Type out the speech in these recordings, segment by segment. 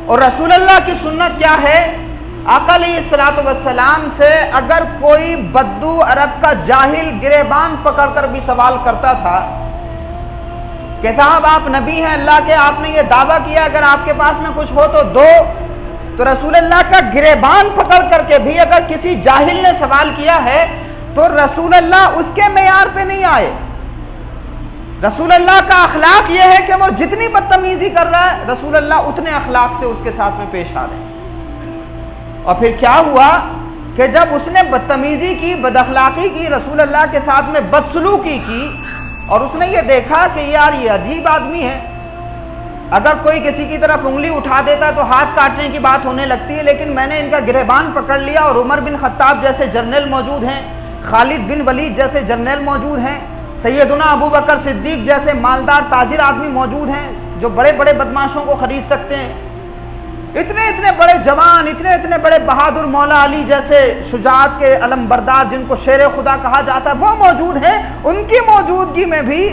اور رسول اللہ کی سنت کیا ہے؟ آقا علیہ الصلوۃ والسلام سے اگر کوئی بدو عرب کا جاہل گریبان پکڑ کر بھی سوال کرتا تھا کہ صاحب آپ نبی ہیں اللہ کے، آپ نے یہ دعویٰ کیا اگر آپ کے پاس میں کچھ ہو تو دو، تو رسول اللہ کا گریبان پکڑ کر کے بھی اگر کسی جاہل نے سوال کیا ہے تو رسول اللہ اس کے معیار پہ نہیں آئے۔ رسول اللہ کا اخلاق یہ ہے کہ وہ جتنی بدتمیزی کر رہا ہے رسول اللہ اتنے اخلاق سے اس کے ساتھ میں پیش آ رہے ہیں۔ اور پھر کیا ہوا کہ جب اس نے بدتمیزی کی، بد اخلاقی کی، رسول اللہ کے ساتھ میں بدسلوکی کی، اور اس نے یہ دیکھا کہ یار یہ عجیب آدمی ہے، اگر کوئی کسی کی طرف انگلی اٹھا دیتا تو ہاتھ کاٹنے کی بات ہونے لگتی ہے، لیکن میں نے ان کا گریبان پکڑ لیا، اور عمر بن خطاب جیسے جرنیل موجود ہیں، خالد بن ولید جیسے جرنیل موجود ہیں، سیدنا ابو بکر صدیق جیسے مالدار تاجر آدمی موجود ہیں جو بڑے بڑے بدماشوں کو خرید سکتے ہیں، اتنے بڑے جوان، اتنے بڑے بہادر مولا علی جیسے شجاعت کے علم بردار جن کو شیر خدا کہا جاتا ہے وہ موجود ہیں، ان کی موجودگی میں بھی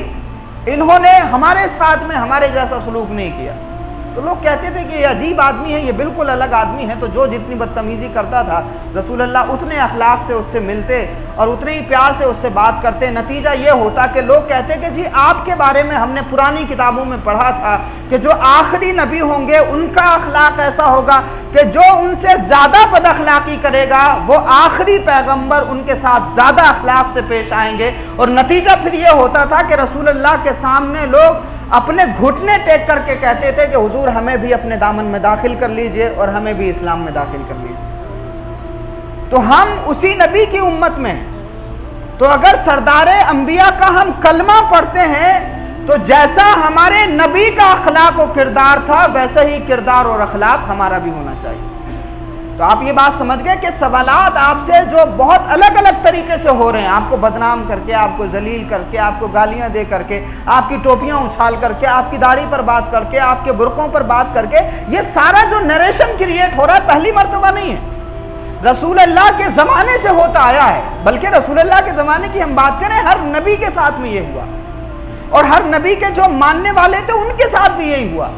انہوں نے ہمارے ساتھ میں ہمارے جیسا سلوک نہیں کیا۔ تو لوگ کہتے تھے کہ یہ عجیب آدمی ہے، یہ بالکل الگ آدمی ہے، تو جو جتنی بدتمیزی کرتا تھا رسول اللہ اتنے اخلاق سے اس سے ملتے اور اتنے ہی پیار سے اس سے بات کرتے۔ نتیجہ یہ ہوتا کہ لوگ کہتے کہ جی آپ کے بارے میں ہم نے پرانی کتابوں میں پڑھا تھا کہ جو آخری نبی ہوں گے ان کا اخلاق ایسا ہوگا کہ جو ان سے زیادہ بد اخلاقی کرے گا وہ آخری پیغمبر ان کے ساتھ زیادہ اخلاق سے پیش آئیں گے۔ اور نتیجہ پھر یہ ہوتا تھا کہ رسول اللہ کے سامنے لوگ اپنے گھٹنے ٹیک کر کے کہتے تھے کہ حضور ہمیں بھی اپنے دامن میں داخل کر لیجئے اور ہمیں بھی اسلام میں داخل کر لیجئے۔ تو ہم اسی نبی کی امت میں ہیں، تو اگر سردار انبیاء کا ہم کلمہ پڑھتے ہیں تو جیسا ہمارے نبی کا اخلاق و کردار تھا ویسا ہی کردار اور اخلاق ہمارا بھی ہونا چاہیے۔ تو آپ یہ بات سمجھ گئے کہ سوالات آپ سے جو بہت الگ الگ طریقے سے ہو رہے ہیں، آپ کو بدنام کر کے، آپ کو ذلیل کر کے، آپ کو گالیاں دے کر کے، آپ کی ٹوپیاں اچھال کر کے، آپ کی داڑھی پر بات کر کے، آپ کے برقعوں پر بات کر کے، یہ سارا جو نریشن کریٹ ہو رہا ہے پہلی مرتبہ نہیں ہے، رسول اللہ کے زمانے سے ہوتا آیا ہے، بلکہ رسول اللہ کے زمانے کی ہم بات کریں ہر نبی کے ساتھ میں یہ ہوا، اور ہر نبی کے جو ماننے والے تھے ان کے ساتھ بھی یہی ہوا۔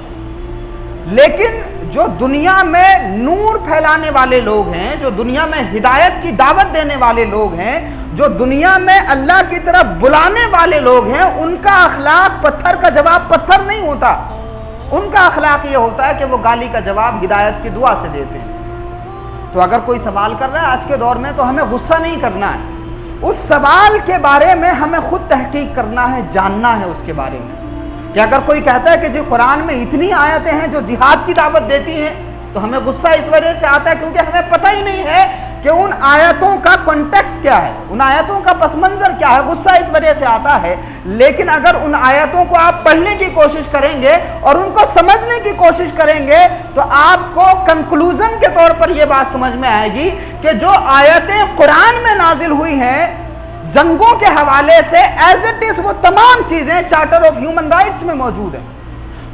لیکن جو دنیا میں نور پھیلانے والے لوگ ہیں، جو دنیا میں ہدایت کی دعوت دینے والے لوگ ہیں، جو دنیا میں اللہ کی طرف بلانے والے لوگ ہیں، ان کا اخلاق پتھر کا جواب پتھر نہیں ہوتا، ان کا اخلاق یہ ہوتا ہے کہ وہ گالی کا جواب ہدایت کی دعا سے دیتے ہیں۔ تو اگر کوئی سوال کر رہا ہے آج کے دور میں تو ہمیں غصہ نہیں کرنا ہے، اس سوال کے بارے میں ہمیں خود تحقیق کرنا ہے، جاننا ہے اس کے بارے میں، کہ اگر کوئی کہتا ہے کہ جی قرآن میں اتنی آیتیں ہیں جو جہاد کی دعوت دیتی ہیں تو ہمیں غصہ اس وجہ سے آتا ہے کیونکہ ہمیں پتہ ہی نہیں ہے کہ ان آیتوں کا کنٹیکسٹ کیا ہے، ان آیتوں کا پس منظر کیا ہے، غصہ اس وجہ سے آتا ہے۔ لیکن اگر ان آیتوں کو آپ پڑھنے کی کوشش کریں گے اور ان کو سمجھنے کی کوشش کریں گے تو آپ کو کنکلوژن کے طور پر یہ بات سمجھ میں آئے گی کہ جو آیتیں قرآن میں نازل ہوئی ہیں جنگوں کے حوالے سے ایز اٹ از وہ تمام چیزیں چارٹر آف ہیومن رائٹس میں موجود ہیں،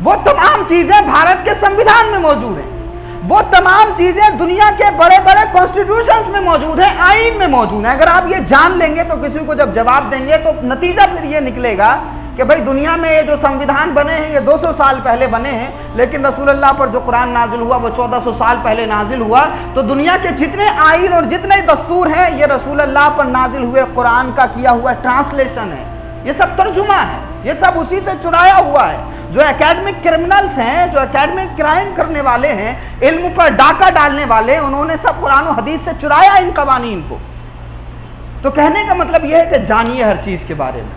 وہ تمام چیزیں بھارت کے سنویدھان میں موجود ہیں، وہ تمام چیزیں دنیا کے بڑے بڑے کانسٹیٹیوشنز میں موجود ہیں، آئین میں موجود ہیں۔ اگر آپ یہ جان لیں گے تو کسی کو جب جواب دیں گے تو نتیجہ پھر یہ نکلے گا کہ بھئی دنیا میں یہ جو سنویدھان بنے ہیں یہ 200 سال پہلے بنے ہیں، لیکن رسول اللہ پر جو قرآن نازل ہوا وہ 1400 سال پہلے نازل ہوا، تو دنیا کے جتنے آئین اور جتنے دستور ہیں یہ رسول اللہ پر نازل ہوئے قرآن کا کیا ہوا ٹرانسلیشن ہے، یہ سب ترجمہ ہے، یہ سب اسی سے چرایا ہوا ہے۔ جو اکیڈمک کرمنلز ہیں، جو اکیڈمک کرائم کرنے والے ہیں، علم پر ڈاکہ ڈالنے والے، انہوں نے سب قرآن و حدیث سے چرایا ان قوانین کو۔ تو کہنے کا مطلب یہ ہے کہ جانیے ہر چیز کے بارے میں۔